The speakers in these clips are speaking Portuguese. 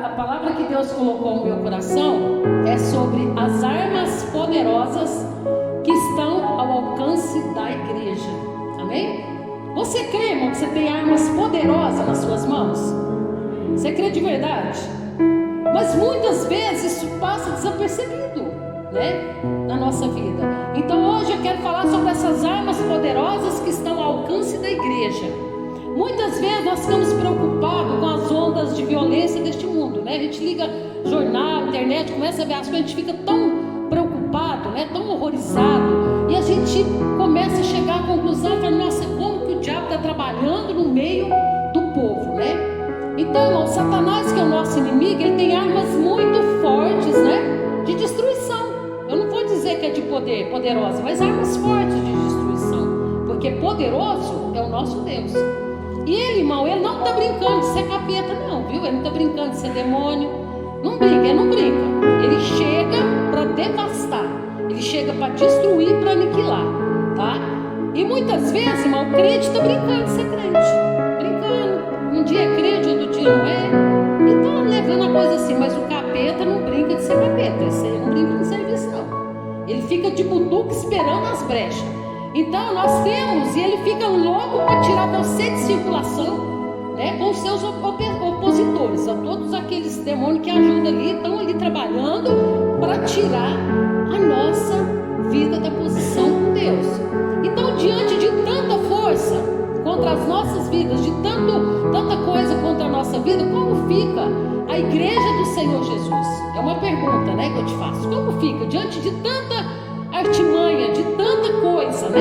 A palavra que Deus colocou no meu coração é sobre as armas poderosas que estão ao alcance da igreja. Amém? Você crê, irmão, que você tem armas poderosas nas suas mãos? Você crê de verdade? Mas muitas vezes isso passa desapercebido, né, na nossa vida. Então hoje eu quero falar sobre essas armas poderosas que estão ao alcance da igreja. Muitas vezes nós ficamos preocupados com as ondas de violência deste mundo, né? A gente liga jornal, internet, começa a ver as coisas, a gente fica tão preocupado, né? Tão horrorizado, e a gente começa a chegar à conclusão, fala, nossa, como que o diabo está trabalhando no meio do povo, né? Então, irmão, Satanás, que é o nosso inimigo, ele tem armas muito fortes, né? De destruição. Eu não vou dizer que é de poder, poderosa, mas armas fortes de destruição, porque poderoso é o nosso Deus. E ele, irmão, ele não está brincando de ser capeta, não, viu? Ele não está brincando de ser demônio. Não brinca, ele não brinca. Ele chega para devastar. Ele chega para destruir, para aniquilar, tá? E muitas vezes, irmão, o crente está brincando de ser crente. Brincando. Um dia é crente, outro dia não é. E tá levando a coisa assim. Mas o capeta não brinca de ser capeta. Esse aí não brinca de serviço, não. Ele fica de butuca esperando as brechas. Então nós temos, e ele fica louco para tirar você de circulação, né, com os seus opositores, a todos aqueles demônios que ajudam ali, estão ali trabalhando para tirar a nossa vida da posição com Deus. Então, diante de tanta força contra as nossas vidas, de tanta coisa contra a nossa vida, como fica a igreja do Senhor Jesus? É uma pergunta, né, que eu te faço. Como fica diante de tanta artimanha, de tanta coisa, né?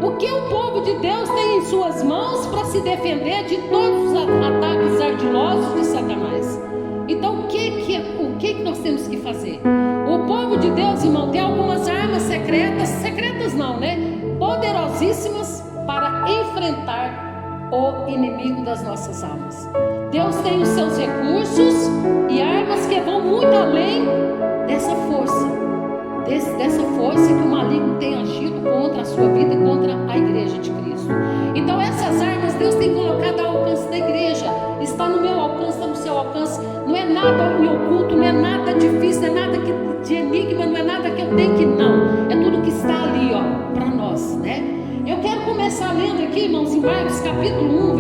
O que o povo de Deus tem em suas mãos para se defender de todos os ataques ardilosos de Satanás? Então o que nós temos que fazer? O povo de Deus, irmão, tem algumas armas secretas não, né? Poderosíssimas para enfrentar o inimigo das nossas almas. Deus tem os seus recursos e armas que vão muito além dessa força. Dessa força que o maligno tem agido contra a sua vida e contra a igreja de Cristo. Então essas armas Deus tem colocado ao alcance da igreja. Está no meu alcance, está no seu alcance. Não é nada me oculto, não é nada difícil, não é nada de enigma, não é nada que eu tenho que não. É tudo que está ali, ó, para nós, né? Eu quero começar lendo aqui, irmãos, em Marcos capítulo 1,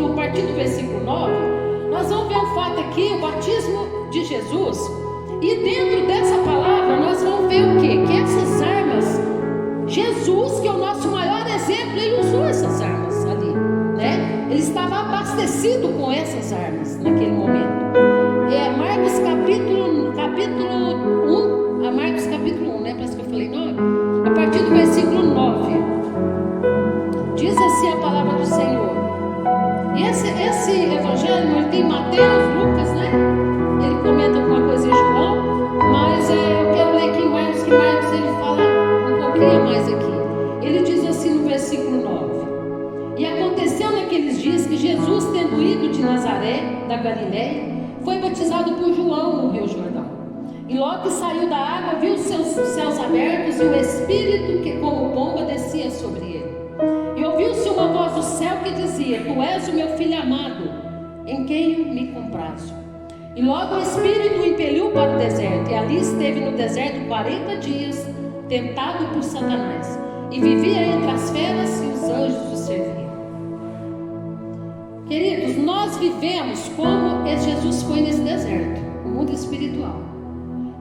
a partir do versículo 9. Nós vamos ver um fato aqui, o batismo de Jesus. E dentro dessa palavra nós vamos ver o quê? Que essas armas, Jesus, que é o nosso maior exemplo, ele usou essas armas ali, né? Ele estava abastecido com essas armas naquele momento. Marcos capítulo 1, né? Parece que eu falei 9. A partir do versículo 9. Diz assim a palavra do Senhor. E esse evangelho, ele tem Mateus, Lucas, né? Ele comenta alguma coisa em João, mas eu quero ler aqui em Marcos, que Marcos ele fala um pouquinho mais aqui. Ele diz assim no versículo 9: E aconteceu naqueles dias que Jesus, tendo ido de Nazaré, da Galiléia, foi batizado por João no Rio Jordão. E logo que saiu da água, viu os céus abertos e o Espírito que como pomba descia sobre ele. E ouviu-se uma voz do céu que dizia: Tu és o meu filho amado, em quem me comprazo. E logo o Espírito o impeliu para o deserto, e ali esteve no deserto 40 dias, tentado por Satanás, e vivia entre as feras, e os anjos o serviam. Queridos, nós vivemos como Jesus foi nesse deserto, no mundo espiritual.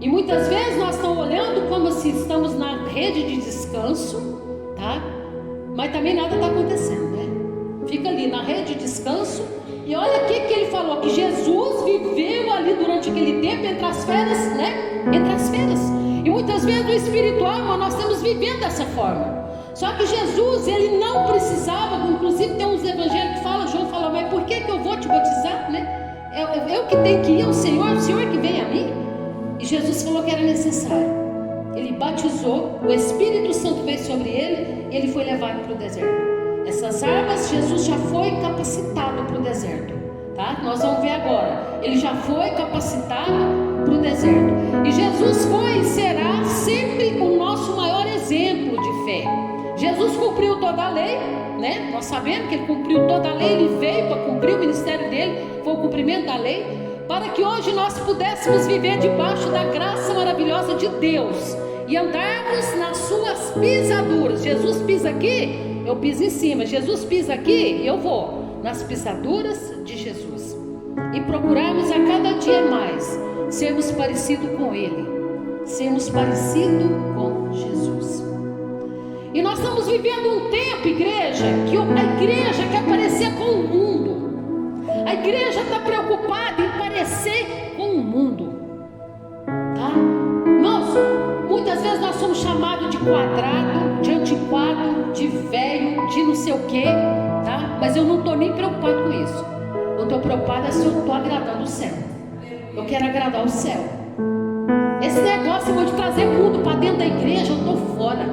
E muitas vezes nós estamos olhando como se estamos na rede de descanso, tá? Mas também nada está acontecendo, né? Fica ali na rede de descanso. E olha o que ele falou, que Jesus viveu ali durante aquele tempo entre as feras, né? Entre as feras. E muitas vezes no espiritual, nós estamos vivendo dessa forma. Só que Jesus, ele não precisava, inclusive tem uns evangelhos que falam, João fala, mas por que eu vou te batizar, né? Eu que tenho que ir ao Senhor, o Senhor que vem a mim. E Jesus falou que era necessário. Ele batizou, o Espírito Santo veio sobre ele e ele foi levado para o deserto. Essas armas, Jesus já foi capacitado para o deserto, tá? Nós vamos ver agora. Ele já foi capacitado para o deserto. E Jesus foi e será sempre o nosso maior exemplo de fé. Jesus cumpriu toda a lei, Nós sabemos que ele cumpriu toda a lei, ele veio para cumprir o ministério dele, foi o cumprimento da lei. para que hoje nós pudéssemos viver debaixo da graça maravilhosa de Deus e andarmos nas suas pisaduras. Jesus pisa aqui, eu piso em cima. Jesus pisa aqui, eu vou nas pisaduras de Jesus. E procurarmos a cada dia mais sermos parecidos com Ele, sermos parecidos com Jesus. E nós estamos vivendo um tempo, igreja, que a igreja quer parecer com o mundo. A igreja está preocupada em parecer com o mundo, tá? Muitas vezes nós somos chamados de quadrado, de antiquado, de velho, de não sei o que, tá? Mas eu não estou nem preocupado com isso. Eu estou preocupado se eu estou agradando o céu. Eu quero agradar o céu. Esse negócio de trazer mundo para dentro da igreja, eu estou fora,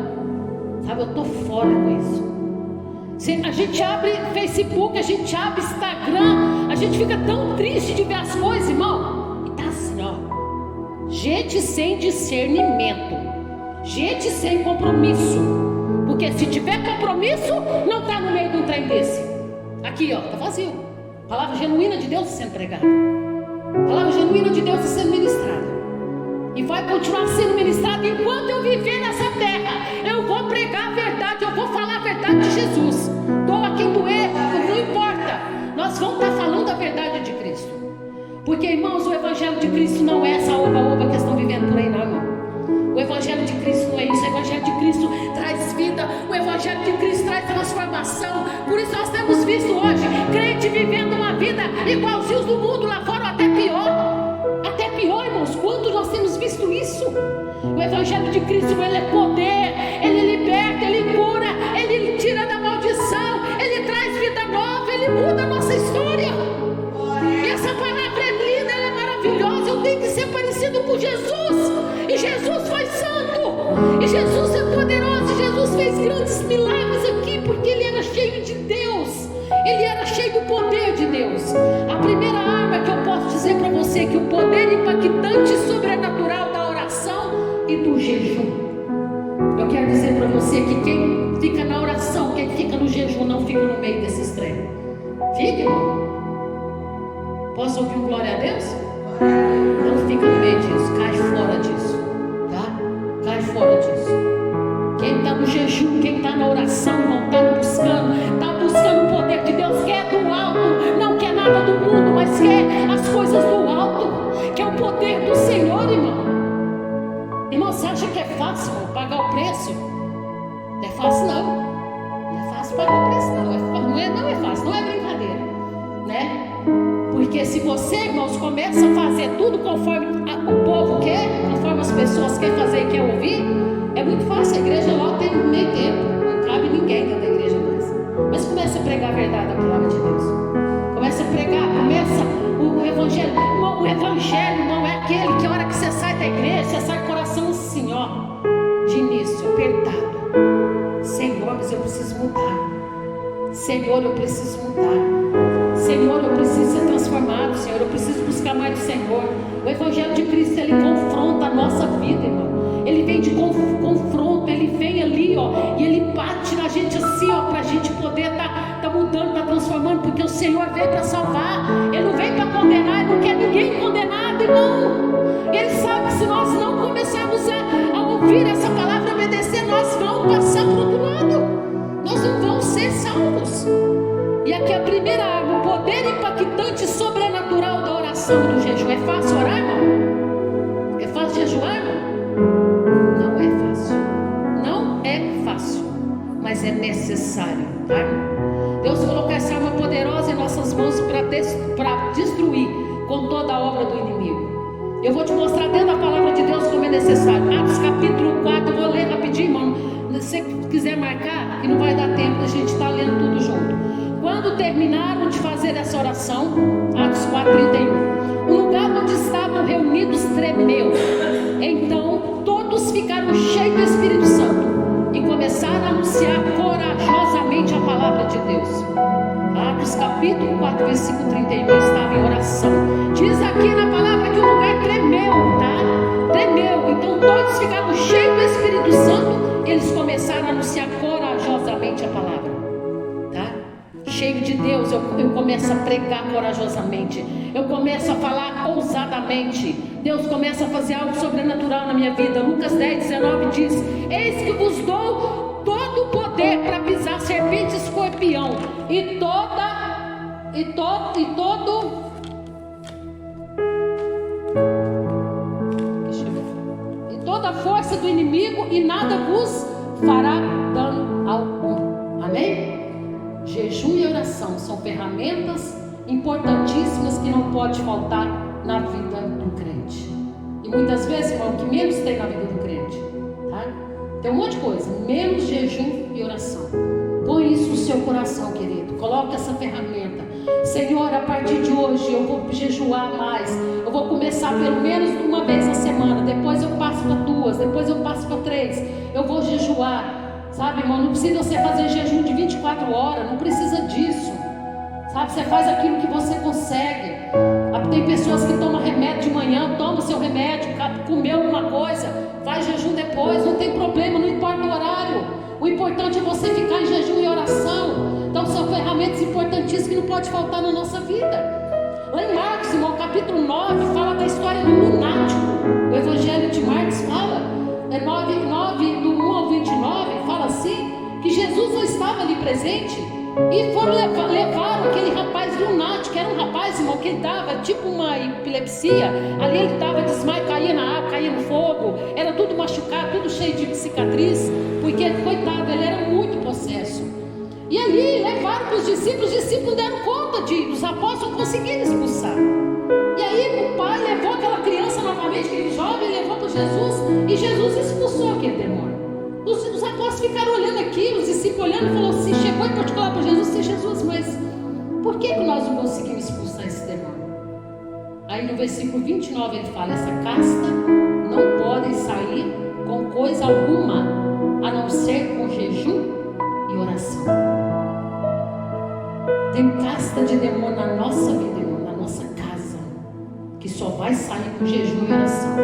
sabe? Eu estou fora com isso. A gente abre Facebook, a gente abre Instagram, a gente fica tão triste de ver as coisas, irmão. E tá assim, ó. Gente sem discernimento, gente sem compromisso. Porque se tiver compromisso, não está no meio de um trem desse. Aqui, ó, tá vazio. Palavra genuína de Deus sendo pregada, palavra genuína de Deus sendo ministrada. E vai continuar sendo ministrado enquanto eu viver nessa terra. Eu vou pregar a verdade, eu vou falar a verdade de Jesus. Doa quem doer, não importa. Nós vamos estar falando a verdade de Cristo. Porque, irmãos, o Evangelho de Cristo não é essa oba-oba que estão vivendo por aí, não, irmão. O Evangelho de Cristo não é isso. O Evangelho de Cristo traz vida. O Evangelho de Cristo traz transformação. Por isso nós temos visto hoje crente vivendo uma vida igualzinho os do mundo lá fora, até pior. Até pior, irmãos. Quando nós temos visto isso? O Evangelho de Cristo, ele é poder, ele liberta, ele cura, ele tira da maldição, ele traz vida nova, ele muda a nossa história. E essa palavra é linda, ela é maravilhosa. Eu tenho que ser parecido com Jesus. E Jesus foi santo, e Jesus é poderoso, e Jesus fez grandes milagres aqui, porque ele era cheio de Deus, ele era cheio do poder de Deus. A primeira arma que eu posso dizer para você é que o poder impactante e sobrenatural da oração e do jejum. Eu quero dizer para você que quem fica na oração, quem fica no jejum, não fica no meio desse extremo. Fica, irmão? Posso ouvir um glória a Deus? Não fica no meio disso, cai fora disso, tá? Cai fora disso. Quem está no jejum, quem está na oração, não está buscando o poder de Deus, quer do alto, não quer nada do mundo, mas quer as coisas do alto, quer o poder do Senhor, irmão. Irmão, você acha que é fácil, irmão, pagar o preço? Não é fácil, não. Não é fácil pagar o preço, não. Não é fácil, não é brincadeira, né? Porque se você, irmãos, começa a fazer tudo conforme o povo quer, conforme as pessoas querem fazer e querem ouvir, é muito fácil. A igreja logo tem meio tempo, não cabe ninguém dentro da igreja mais. Mas começa a pregar a verdade da palavra de Deus. Começa a pregar, começa o evangelho. O evangelho não é aquele que a hora que você sai da igreja, você sai com o coração assim, ó, de início, apertado. Senhor, mas eu preciso mudar. Senhor, eu preciso mudar. Senhor, eu preciso ser transformado. Senhor, eu preciso buscar mais do Senhor. O Evangelho de Cristo, ele confronta a nossa vida, irmão. Ele vem de confronto, ele vem ali, ó, e ele bate na gente assim, ó, para a gente poder tá mudando, tá transformando, porque o Senhor veio para salvar. Ele não veio para condenar, ele não quer ninguém condenado, irmão. Ele sabe que se nós não começarmos a ouvir essa palavra, obedecer, nós vamos passar para o outro lado. Nós não vamos ser salvos. E aqui a primeira arma, o poder impactante e sobrenatural da oração e do jejum. É fácil orar, irmão? É fácil jejuar, irmão? Não é fácil. Não é fácil, mas é necessário, tá, irmão? Deus colocou essa arma poderosa em nossas mãos para destruir com toda a obra do inimigo. Eu vou te mostrar dentro da palavra de Deus como é necessário. Atos capítulo 4, eu vou ler rapidinho, irmão. Se você quiser marcar, que não vai dar tempo da gente estar lendo tudo junto. Quando terminaram de fazer essa oração, Atos 4:31, o lugar onde estavam reunidos tremeu. Então todos ficaram cheios do Espírito Santo e começaram a anunciar corajosamente a palavra de Deus. Atos capítulo 4, versículo 31, estava em oração. Diz aqui na palavra que o lugar tremeu, tá? Tremeu. Então todos ficaram cheios do Espírito Santo. Eles começaram a anunciar corajosamente a palavra, tá? Cheio de Deus, eu começo a pregar corajosamente. eu começo a falar ousadamente. Deus começa a fazer algo sobrenatural na minha vida. Lucas 10:19 diz: eis que vos dou todo o poder para pisar serpente e escorpião e toda a força do inimigo, e nada vos fará dano algum. Amém? Jejum e oração são ferramentas importantíssimas que não pode faltar na vida do crente. E muitas vezes, irmão, o que menos tem na vida do crente, tá? Tem um monte de coisa, menos jejum e oração. Põe isso no seu coração, querido. Coloque essa ferramenta. Senhor, a partir de hoje eu vou jejuar mais. Eu vou começar pelo menos uma vez na semana. Depois eu passo para 2, depois eu passo para 3. Eu vou jejuar. Sabe, irmão, não precisa você fazer jejum de 24 horas. Não precisa disso. Sabe, você faz aquilo que você consegue. Tem pessoas que tomam remédio de manhã, toma seu remédio, comeu alguma coisa, faz jejum depois, não tem problema, não importa o horário. O importante é você ficar em jejum e oração. Então são ferramentas importantíssimas que não pode faltar na nossa vida. Lá em Marcos, irmão, capítulo 9, fala da história do lunático. O Evangelho de Marcos fala, 9, do 1 ao 29, fala assim, que Jesus não estava ali presente. E levaram aquele rapaz lunático, que era um rapaz, irmão, que ele dava tipo uma epilepsia. Ali ele dava desmaio, caía na água, caía no fogo. Era tudo machucado, tudo cheio de cicatriz. Porque, coitado, ele era muito possesso. E ali levaram para os discípulos não deram conta os apóstolos não conseguiram expulsar. E aí o pai levou aquela criança novamente, aquele jovem, levou para Jesus. E Jesus expulsou aquele demônio. Os apóstolos ficaram olhando aquilo, os discípulos olhando, e falou assim, chegou em particular para Jesus, disse: Jesus, mas por que nós não conseguimos expulsar esse demônio? Aí no versículo 29 ele fala: essa casta não pode sair com coisa alguma, a não ser com jejum e oração. Tem casta de demônio na nossa vida, irmão, na nossa casa, que só vai sair com jejum e oração.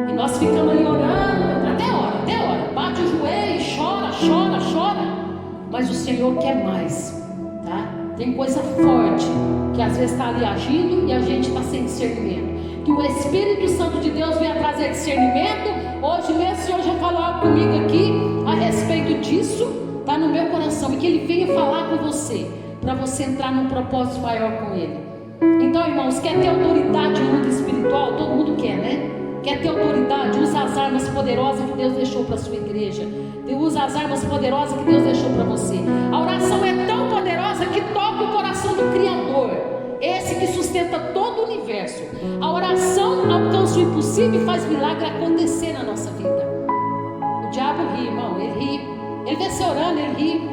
E nós ficamos ali orando, até hora, bate o joelho, chora, mas o Senhor quer mais, tá? Tem coisa forte, que às vezes está ali agindo e a gente está sem discernimento, que o Espírito Santo de Deus vem trazer discernimento. Hoje mesmo o Senhor já falou algo comigo aqui, a respeito disso, está no meu coração, e que Ele venha falar com você, para você entrar num propósito maior com Ele. Então, irmãos, quer ter autoridade no mundo espiritual? Todo mundo quer, né? Quer ter autoridade? Usa as armas poderosas que Deus deixou para a sua igreja. Usa as armas poderosas que Deus deixou para você. A oração é tão poderosa que toca o coração do Criador, esse que sustenta todo o universo. A oração alcança o impossível e faz milagre acontecer na nossa vida. O diabo ri, irmão, ele ri. Ele vê você orando, ele ri.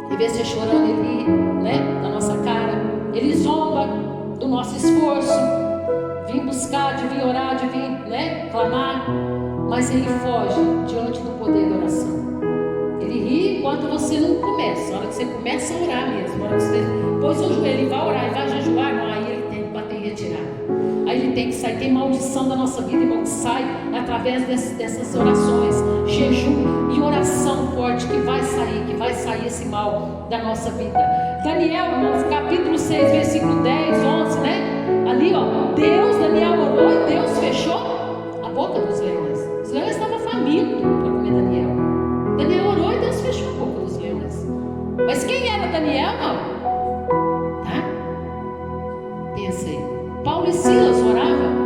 Ele vê você chorando, ele ri, né, da nossa cara. Ele zomba do nosso esforço, vim buscar, de vir orar, de vir, né, clamar, mas ele foge diante do poder da oração. Ele ri enquanto você não começa. A hora que você começa a orar mesmo, a hora que você pôs o joelho e vai orar, e vai jejuar, não, aí ele tem que bater em retirada. Aí ele tem que sair. Tem maldição da nossa vida, irmão, que sai através dessas orações, jejum e oração forte, que vai sair esse mal da nossa vida. Daniel, irmãos, capítulo 6, versículo 10, 11, né? Ali, ó, Daniel orou e Deus fechou a boca dos leões. Os leões estavam famintos para comer Daniel. Daniel orou e Deus fechou a boca dos leões. Mas quem era Daniel, irmão? Tá? Pensei. Paulo e Silas oravam.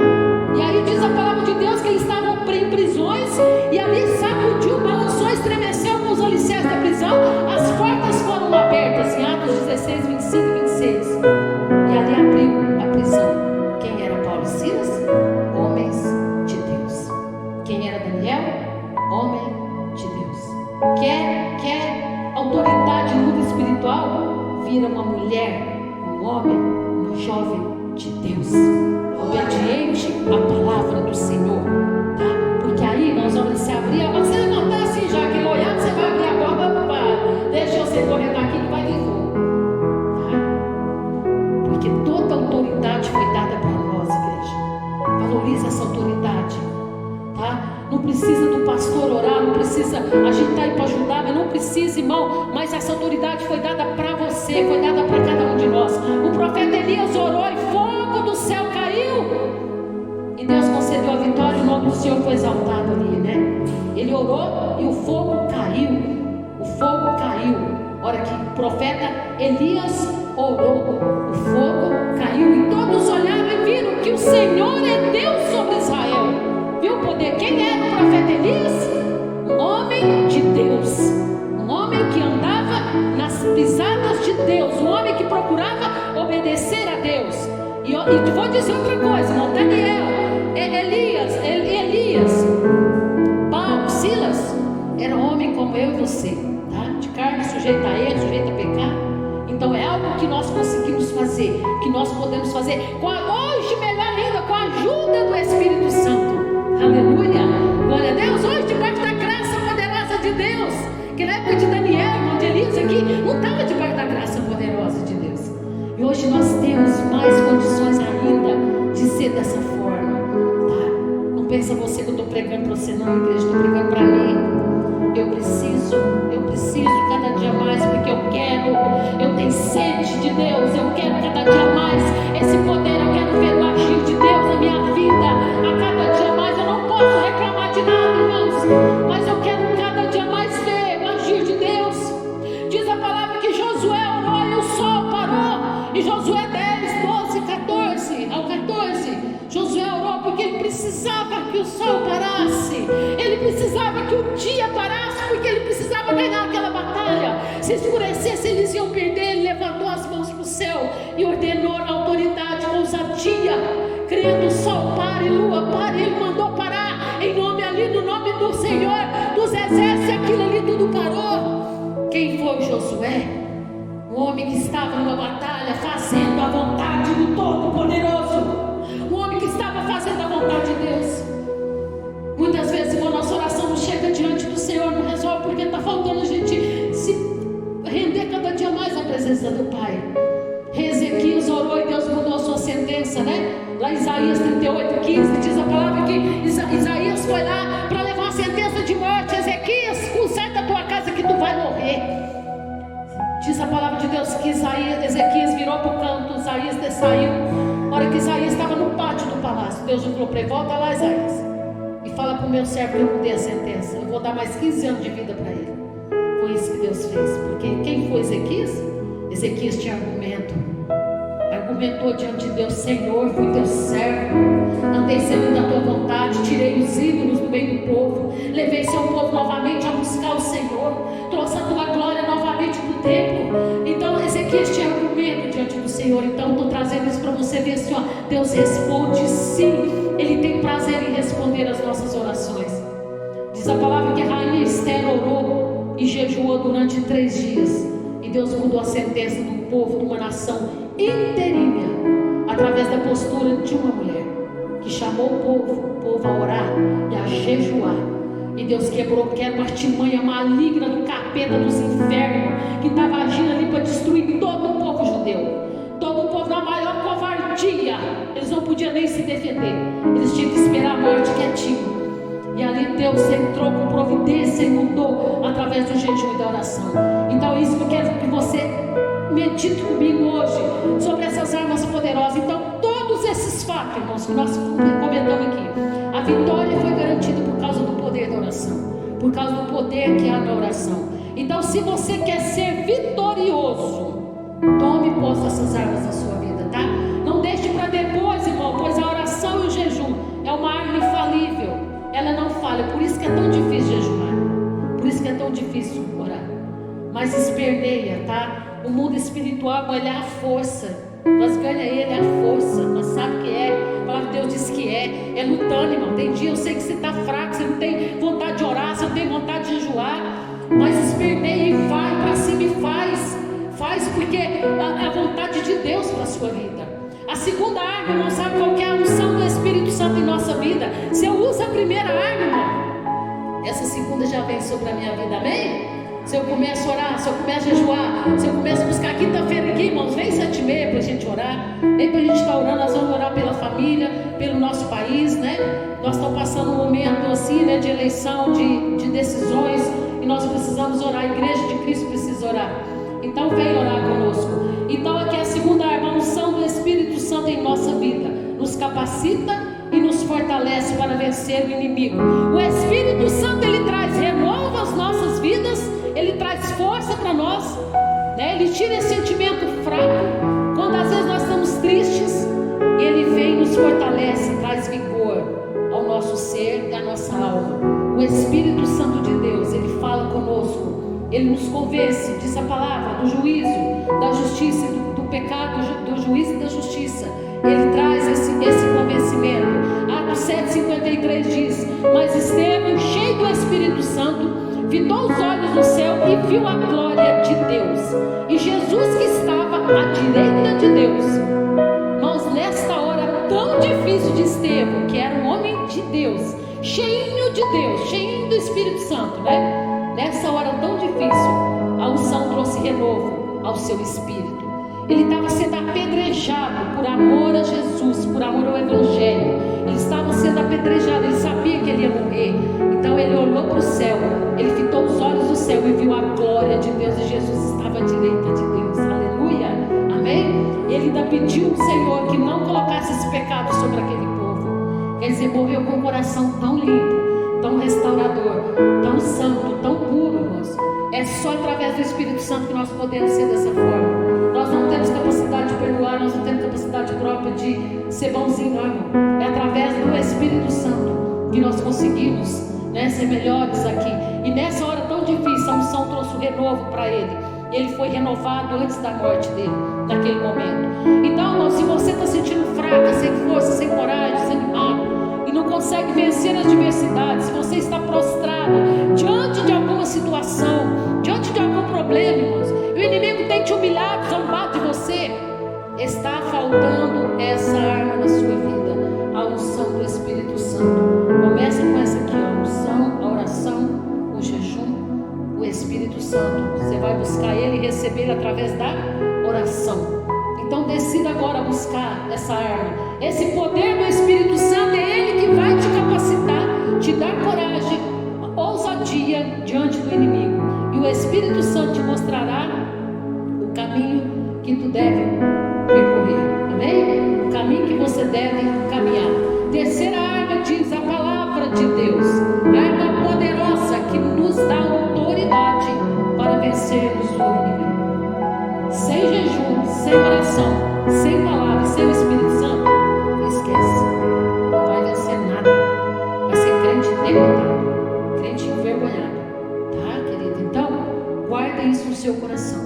E aí diz a palavra de Deus que eles estavam em prisões. E ali sacudiu, balançou, estremeceu com os alicerces da prisão. As portas foram abertas. Em Atos 16, 25 e 26. E ali abriu a prisão. Quem era Paulo e Silas? Homens de Deus. Quem era Daniel? Homem de Deus. Quer autoridade no mundo espiritual? Vira uma mulher, um homem, um jovem de Deus, obediente à palavra do Senhor, tá? Porque aí nós vamos se abrir. Você levantar assim já, que olhar, você vai abrir a porta, deixa você correr daqui que vai vir fogo, tá? Porque toda autoridade foi dada para nós, igreja. Valorize essa autoridade, tá? Não precisa do pastor orar, não precisa, a gente está aí para ajudar, mas não precisa, irmão. Mas essa autoridade foi dada para você, foi dada para cada um um de nós. O profeta Elias orou e fogo do céu caiu. E Deus concedeu a vitória e o nome do Senhor foi exaltado ali, né? Ele orou e o fogo caiu. O fogo caiu. A hora que o profeta Elias orou, o fogo caiu. E todos olharam e viram que o Senhor é Deus sobre Israel. Viu o poder? Quem era o profeta Elias? Um homem de Deus. Um homem que andava nas pisadas de Deus. Um homem que procurava obedecer a Deus. E vou dizer outra coisa, irmão. Daniel, Elias, Paulo, Silas, era um homem como eu e você, tá? De carne, sujeita a erro, sujeita a pecar. Então é algo que nós conseguimos fazer, que nós podemos fazer, hoje melhor ainda, com a ajuda do Espírito Santo. Aleluia, glória a Deus. Hoje debaixo da graça poderosa de Deus. Que na época de Daniel, de Elias aqui, não estava debaixo da graça poderosa de Deus. E hoje nós temos mais condições ainda de ser dessa forma, tá? Não pensa você que eu estou pregando para você, não, igreja, estou pregando para mim. Eu preciso cada dia mais, porque eu tenho sede de Deus, eu quero cada dia mais esse poder, eu quero ver o agir de Deus na minha vida, a cada dia mais. Eu não posso reclamar de nada, irmãos, mas eu quero cada dia mais ver o agir de Deus. Diz a palavra que Josué orou e o sol parou, e Josué 10, 12, 14, ao 14, Josué orou porque ele precisava que o sol parasse, ele precisava que o dia parasse, porque ele precisava ganhar aquela batalha. Se escurecesse, eles iam perder. Ele levantou as mãos para o céu e ordenou na autoridade, com ousadia, crendo: sol pare, lua pare. Ele mandou parar em nome ali, no nome do Senhor dos exércitos, aquilo ali tudo parou. Quem foi Josué? Um homem que estava numa batalha fazendo a vontade do Todo-Poderoso, um homem que estava fazendo a vontade de Deus. Muitas vezes, irmão, nossa oração não chega diante do Senhor, não resolve, porque está faltando a gente se render cada dia mais à presença do Pai. Ezequias orou e Deus mudou a sua sentença, né? Lá em Isaías 38:15 diz a palavra que Isaías foi lá para levar uma sentença de morte. Ezequias, conserta a tua casa que tu vai morrer. Diz a palavra de Deus que Ezequias virou para o canto, Isaías saiu. Na hora que Isaías estava no pátio do palácio, Deus falou para ele: volta lá, Isaías, e fala para o meu servo que eu mudei a sentença, eu vou dar mais 15 anos de vida para ele. Foi isso que Deus fez. Porque quem foi Ezequias? Ezequias tinha argumentou diante de Deus: Senhor, fui teu servo, andei segundo a tua vontade, tirei os ídolos do meio do povo, levei seu povo novamente a buscar o Senhor, trouxe a tua glória novamente para o templo. Então Ezequias tinha argumento diante do Senhor. Então estou trazendo isso para você ver assim, ó, Deus responde sim, Ele tem prazer em responder as nossas orações. Diz a palavra que a rainha Esther orou e jejuou durante 3 dias, e Deus mudou a sentença do povo, de uma nação inteirinha, através da postura de uma mulher que chamou o povo a orar e a jejuar. E Deus quebrou uma artimanha maligna do capeta dos infernos, que estava agindo ali para destruir todo o povo judeu, todo o povo na maior covardia. Eles não podiam nem se defender, eles tinham que esperar a morte quietinho. E ali Deus entrou com providência e mudou através do jejum e da oração. Então é isso que eu quero que você medite comigo hoje, sobre essas armas poderosas. Então todos esses fatos, irmãos, que nós comentamos aqui, a vitória foi garantida por causa do poder da oração, por causa do poder que há na oração. Então, se você quer ser vitorioso, tome posse dessas armas na sua vida, tá? Não deixe para depois, irmão, pois a oração e o jejum é uma arma infalível, ela não falha. Por isso que é tão difícil jejuar, por isso que é tão difícil orar. Mas esperneia, tá? O mundo espiritual, ele é a força, nós ganhamos ele, é a força, nós sabemos que é, a palavra de Deus diz que é lutando, irmão. Tem dia eu sei que você está fraco, você não tem vontade de orar, você não tem vontade de jejuar, mas esperneia e vai para cima e faz porque a vontade de Deus para a sua vida. A segunda arma, irmão, sabe qual que é? A unção do Espírito Santo em nossa vida. Se eu uso a primeira arma, irmão, essa segunda já vem sobre a minha vida, amém? Se eu começo a orar, se eu começo a jejuar, se eu começo a buscar quinta-feira aqui, irmãos, vem 7h30 para a gente orar, vem para a gente estar orando. Nós vamos orar pela família, pelo nosso país, né? Nós estamos passando um momento assim, né, de eleição, de decisões, e nós precisamos orar, a igreja de Cristo precisa orar. Então vem orar conosco. Então aqui é Santo em nossa vida nos capacita e nos fortalece para vencer o inimigo. O Espírito Santo, ele traz renovo às nossas vidas, ele traz força para nós, né? Ele tira esse sentimento fraco, quando às vezes nós estamos tristes, ele vem e nos fortalece, traz vigor ao nosso ser e à nossa alma. O Espírito Santo de Deus, ele fala conosco, ele nos convence, diz a palavra, do juízo, da justiça, do pecado, do juízo e da justiça. Ele traz esse convencimento. Atos 7,53 diz: mas Estevão, cheio do Espírito Santo, fitou os olhos no céu e viu a glória de Deus, e Jesus que estava à direita de Deus. Irmãos, nesta hora tão difícil de Estevão, que era um homem de Deus, cheinho de Deus, cheinho do Espírito Santo, né? Nessa hora tão difícil, a unção trouxe renovo ao seu espírito. Ele estava sendo apedrejado por amor a Jesus, por amor ao Evangelho. Ele estava sendo apedrejado, ele sabia que ele ia morrer. Então ele olhou para o céu, ele fitou os olhos no céu e viu a glória de Deus, e Jesus estava à direita de Deus. Aleluia, amém? Ele ainda pediu ao Senhor que não colocasse esse pecado sobre aquele povo. Quer dizer, morreu com um coração tão limpo, tão restaurador, tão santo, tão puro, irmãos. É só através do Espírito Santo que nós podemos ser dessa forma. Nós não temos capacidade de perdoar, nós não temos capacidade própria de ser bonzinho, não, irmão. É através do Espírito Santo que nós conseguimos, né, ser melhores aqui. E nessa hora tão difícil, a unção trouxe um renovo para ele. Ele foi renovado antes da morte dele, naquele momento. Então, irmão, se você está sentindo fraca, sem força, sem coragem, desanimado, e não consegue vencer as adversidades, se você está prostrado diante de alguma situação, diante de algum problema, irmãos, e o inimigo tem te humilhado, zombado de você, está faltando essa arma na sua vida, a unção do Espírito Santo. Começa com essa aqui, a unção, a oração, o jejum, o Espírito Santo. Você vai buscar ele e receber ele através da oração. Então decida agora buscar essa arma. Esse poder do Espírito Santo é ele que vai te capacitar, te dar coragem, ousadia diante do inimigo. E o Espírito Santo te mostrará o caminho que tu deve percorrer. Amém? O caminho que você deve caminhar. Terceira arma diz a palavra de Deus. Arma poderosa que nos dá autoridade para vencermos o inimigo. Sem jejum, sem oração, sem palavra, sem o Espírito Santo, esquece. Não vai vencer nada. Vai ser crente derrotado, crente envergonhado. Tá, querido? Então, guarda isso no seu coração.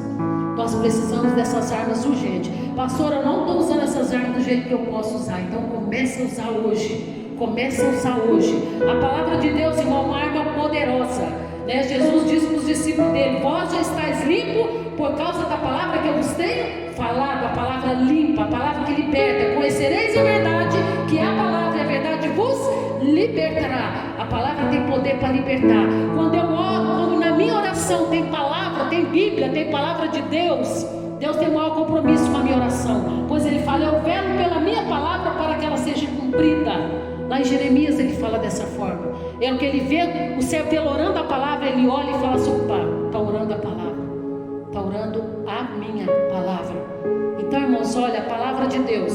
Nós precisamos dessas armas urgentes. Pastor, eu não estou usando essas armas do jeito que eu posso usar. Então comece a usar hoje. Comece a usar hoje. A palavra de Deus, irmão, é uma arma poderosa, né? Jesus disse para os discípulos dele: vós já estáis limpos por causa da palavra que eu vos tenho falado. A palavra limpa, a palavra que liberta. Conhecereis a verdade, que é a palavra, e a verdade vos libertará. A palavra tem poder para libertar. Quando eu oro, quando na minha oração tem palavra, tem Bíblia, tem palavra de Deus, Deus tem o maior compromisso com a minha oração, pois Ele fala: eu velo pela minha palavra para que ela seja cumprida. Lá em Jeremias ele fala dessa forma. É o que ele vê, o servo orando a palavra, ele olha e fala assim: opa, está orando a palavra, está orando a minha palavra. Então, irmãos, olha, a palavra de Deus,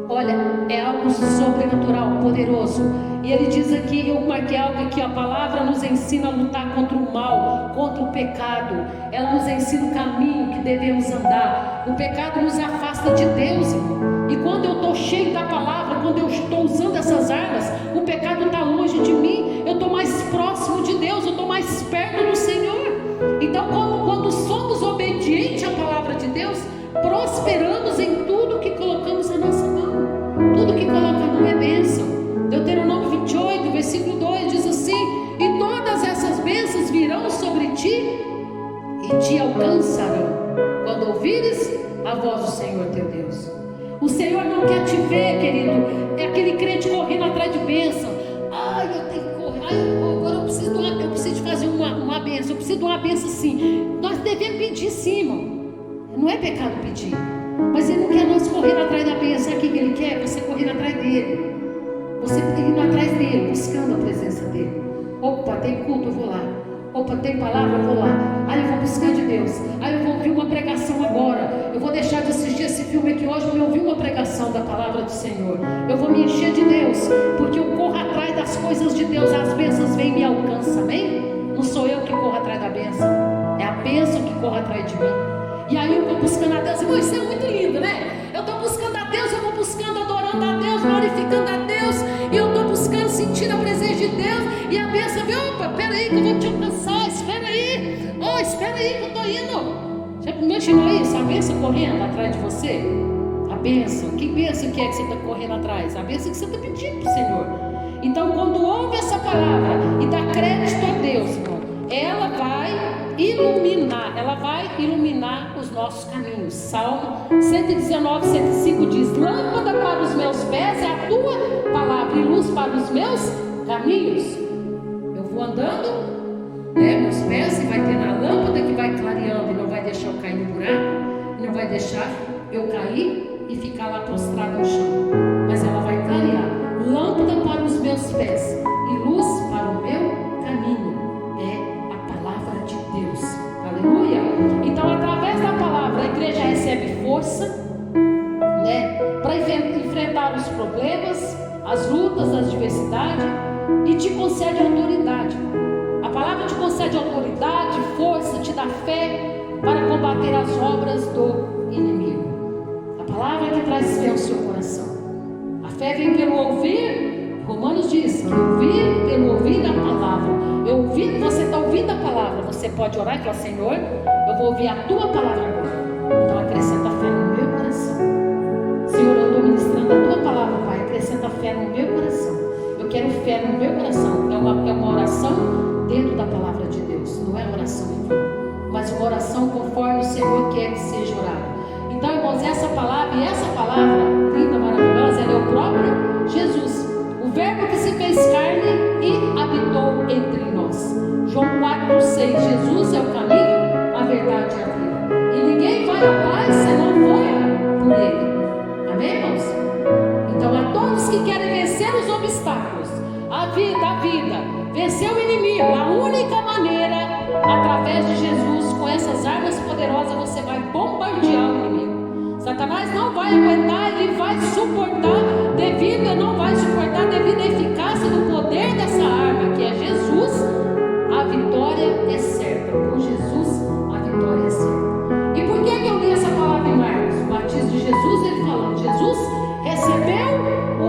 olha, é algo sobrenatural, poderoso. E ele diz aqui, eu marquei algo aqui: a palavra nos ensina a lutar contra o mal, contra o pecado. Ela nos ensina o caminho que devemos andar. O pecado nos afasta de Deus, irmão. E quando eu estou cheio da palavra, quando eu estou usando essas armas, o pecado está longe de mim. Eu estou mais próximo de Deus, eu estou mais perto do Senhor. Então, quando somos obedientes à palavra de Deus, prosperamos em tudo que colocamos na nossa mão. Tudo que coloca a mão é bênção. Deuteronômio 28, versículo 2 diz assim: e todas essas bênçãos virão sobre ti e te alcançarão, quando ouvires a voz do Senhor teu Deus. O Senhor não quer te ver, querido, é aquele crente correndo atrás de bênção. Ai, eu tenho que correr. Ai, agora eu preciso de fazer uma bênção. Eu preciso de uma bênção sim. Nós devemos pedir sim, irmão. Não é pecado pedir. Mas Ele não quer nós correndo atrás da bênção. Sabe o que Ele quer? Você correndo atrás dele. Você indo atrás dele, buscando a presença dele. Opa, tem culto, eu vou lá. Opa, tem palavra? Eu vou lá. Aí eu vou buscar de Deus. Aí eu vou ouvir uma pregação agora. Eu vou deixar de assistir esse filme aqui hoje para eu ouvir uma pregação da palavra do Senhor. Eu vou me encher de Deus, porque eu corro atrás das coisas de Deus. As bênçãos vêm e me alcançam, amém? Não sou eu que corro atrás da bênção, é a bênção que corre atrás de mim. E aí eu vou buscando a Deus. Irmão, isso é muito lindo, né? Eu estou buscando a Deus, eu vou buscando, adorando a Deus, glorificando a Deus. E eu estou buscando sentir a presença de Deus. E a bênção vem, opa, peraí que eu vou te alcançar. Espera aí, espera aí que eu estou indo. Já imaginou isso? A bênção correndo atrás de você? A bênção, que bênção que é que você está correndo atrás? A bênção que você está pedindo para o Senhor. Então quando ouve essa palavra e dá crédito a Deus, irmão, ela vai iluminar os nossos caminhos. Salmo 119, 105 diz: lâmpada para os meus pés é a tua palavra e luz para os meus caminhos. Eu vou andando, meus pés, e vai ter na lâmpada que vai clareando e não vai deixar eu cair no buraco, não vai deixar eu cair e ficar lá prostrado no chão, mas ela vai clarear. Lâmpada para os meus pés e luz para o meu caminho é a palavra de Deus. Aleluia! Então, através da palavra, a igreja recebe força, para enfrentar os problemas, as lutas, as adversidades, e te concede autoridade. A palavra te concede autoridade, força, te dá fé para combater as obras do inimigo. A palavra que traz fé ao seu coração. A fé vem pelo ouvir. Romanos diz que ouvir pelo ouvir da palavra. Você está ouvindo a palavra, você pode orar e falar: Senhor, eu vou ouvir a tua palavra agora. Então acrescenta fé no meu coração. Senhor, eu estou ministrando a tua palavra, Pai. Acrescenta fé no meu coração. Eu quero fé no meu coração. É uma oração dentro da palavra de Deus. Não é oração em vão, mas uma oração conforme o Senhor quer que seja orada. Então, irmãos, essa palavra linda, maravilhosa, ela é o próprio Jesus, o verbo que se fez carne e habitou entre nós. João 4,6: Jesus é o caminho, a verdade e a vida, e ninguém vai ao Pai se não for por Ele. Amém, irmãos? Então, a todos que querem vencer os obstáculos, a vida, vencer o inimigo, a única maneira, através de Jesus, com essas armas poderosas, você vai bombardear o inimigo. Satanás não vai aguentar, ele vai suportar, não vai suportar devido à eficácia do poder dessa arma, que é Jesus. A vitória é certa. Com Jesus, a vitória é certa. E por que eu li essa palavra em Marcos? O batismo de Jesus, ele falando: Jesus recebeu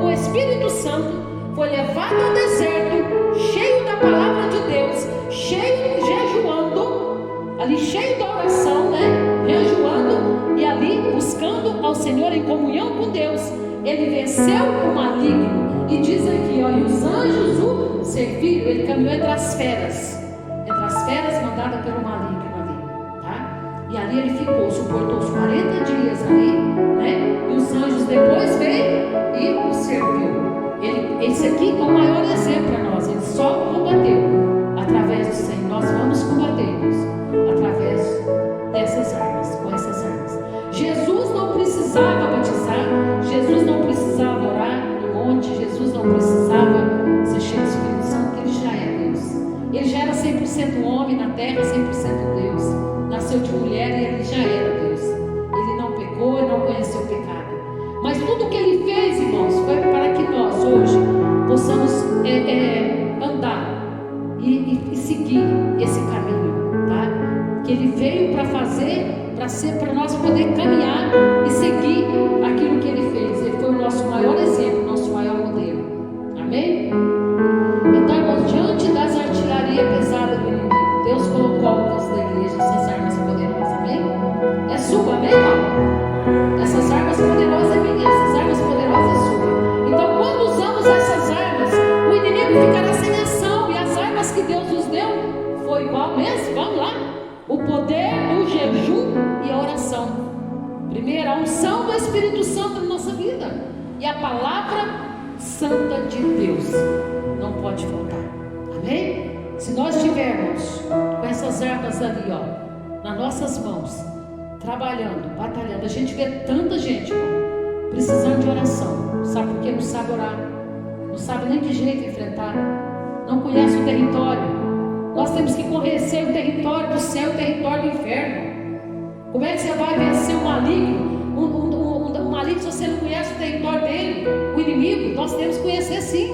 o Espírito Santo, foi levado ao deserto, cheio da palavra de Deus, jejuando, ali cheio da oração, jejuando, e ali buscando ao Senhor em comunhão com Deus. Ele venceu o maligno, e diz aqui, e os anjos o serviram. Ele caminhou entre as feras mandadas pelo maligno ali, tá? E ali ele ficou, suportou os 40 dias ali, e os anjos depois veio e o serviu. Esse aqui é o maior exemplo para nós. Ele só combateu através do Senhor. Nós vamos combater, através dessas armas, com essas armas. Jesus não precisava batizar, Jesus não precisava orar no monte, Jesus não precisava ser cheio do Espírito Santo, ele já é Deus. Ele já era 100% homem na terra, 100% Deus. Nasceu de mulher e ele já era Deus. Ele não pecou, ele não conheceu o pecado. Mas tudo que ele fez, irmãos, foi para que nós hoje possamos andar e seguir esse caminho, tá? Que ele veio para fazer, para nós poder caminhar e seguir aquilo que ele fez. Ele foi o nosso maior exemplo, nosso maior modelo. Amém? Então, irmãos, diante das artilharias pesadas do inimigo, Deus colocou ao alcance da igreja essas armas poderosas. Amém? É sua, amém, irmão? Essas armas poderosas é minha, essas armas poderosas é sua. Então, quando usamos essas armas, o inimigo ficará sem ação. E as armas que Deus nos deu foi igual mesmo. Vamos lá? O poder do jejum e a oração. Primeiro, a unção do Espírito Santo na nossa vida. E a palavra santa de Deus não pode faltar. Amém? Se nós tivermos com essas armas ali, nas nossas mãos, trabalhando, batalhando, a gente vê tanta gente, precisando de oração. Sabe por quê? Não sabe orar, não sabe nem que jeito enfrentar, não conhece o território, Nós temos que conhecer o território do céu e o território do inferno. Como é que você vai vencer o maligno? Um maligno, se você não conhece o território dele, o inimigo, nós temos que conhecer sim.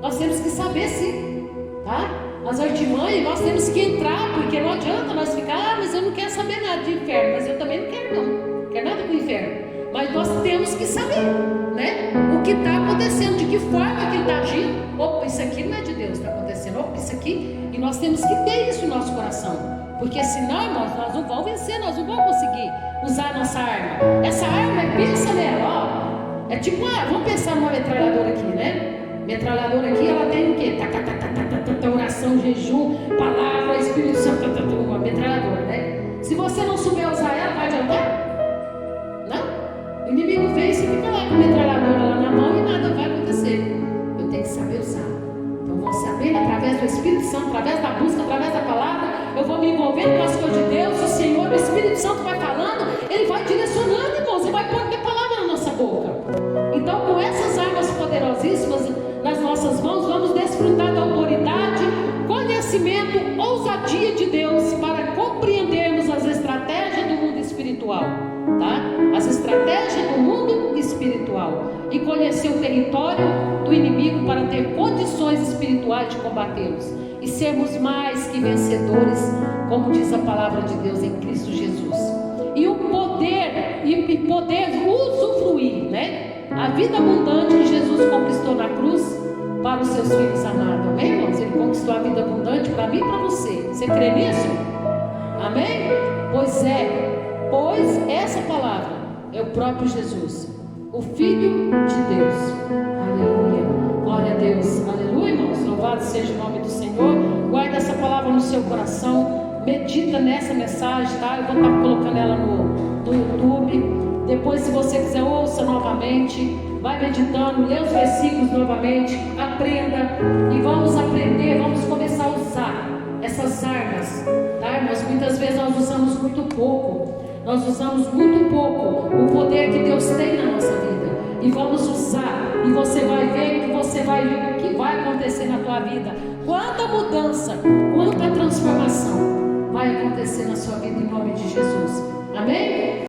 Nós temos que saber sim, tá? As artimanhas, nós temos que entrar, porque não adianta nós ficar, mas eu não quero saber nada de inferno, mas eu também não quero não quero nada com o inferno. Mas nós temos que saber, né? O que está acontecendo, de que forma que ele está agindo. Opa, isso aqui não é de Deus, está acontecendo. Opa, isso aqui. E nós temos que ter isso no nosso coração. Porque senão, irmãos, nós não vamos vencer, nós não vamos conseguir usar a nossa arma. Essa arma, pensa nela, ó. É tipo, vamos pensar numa metralhadora aqui, né? Metralhadora aqui, ela tem o quê? Oração, jejum, palavra, Espírito Santo, uma metralhadora, né? Se você não souber usar ela, vai adiantar? Não? O inimigo vem e você fica lá com a metralhadora lá na mão e nada vai acontecer. Eu tenho que saber usar. Então vou saber, através do Espírito Santo, através da busca, através da palavra, eu vou me envolvendo com as coisas de Deus. O Senhor, o Espírito Santo vai falando, Ele vai direcionando, irmãos, Ele vai pôr a palavra na nossa boca. Então, com essas armas poderosíssimas nas nossas mãos, vamos desfrutar da autoridade, conhecimento, ousadia de Deus para compreendermos as estratégias do mundo espiritual, tá? As estratégias do mundo espiritual e conhecer o território do inimigo para ter condições espirituais de combatê-los e sermos mais que vencedores, como diz a palavra de Deus em Cristo Jesus. E o poder, e poder usufruir, né? A vida abundante que Jesus conquistou na cruz para os seus filhos amados. Amém, irmãos? Ele conquistou a vida abundante para mim e para você. Você crê nisso? Amém? Pois essa palavra é o próprio Jesus, o Filho de Deus. Aleluia. Glória a Deus. Aleluia, irmãos. Louvado seja o nome do Senhor. Guarda essa palavra no seu coração. Medita nessa mensagem, tá? Eu vou estar colocando ela no YouTube. Depois, se você quiser, ouça novamente, vai meditando, lê os versículos novamente, aprenda e vamos aprender, vamos começar a usar essas armas, tá, irmãos? Muitas vezes nós usamos muito pouco o poder que Deus tem na nossa vida, e vamos usar, e você vai ver o que vai acontecer na tua vida, quanta mudança, quanta transformação vai acontecer na sua vida em nome de Jesus. Amém?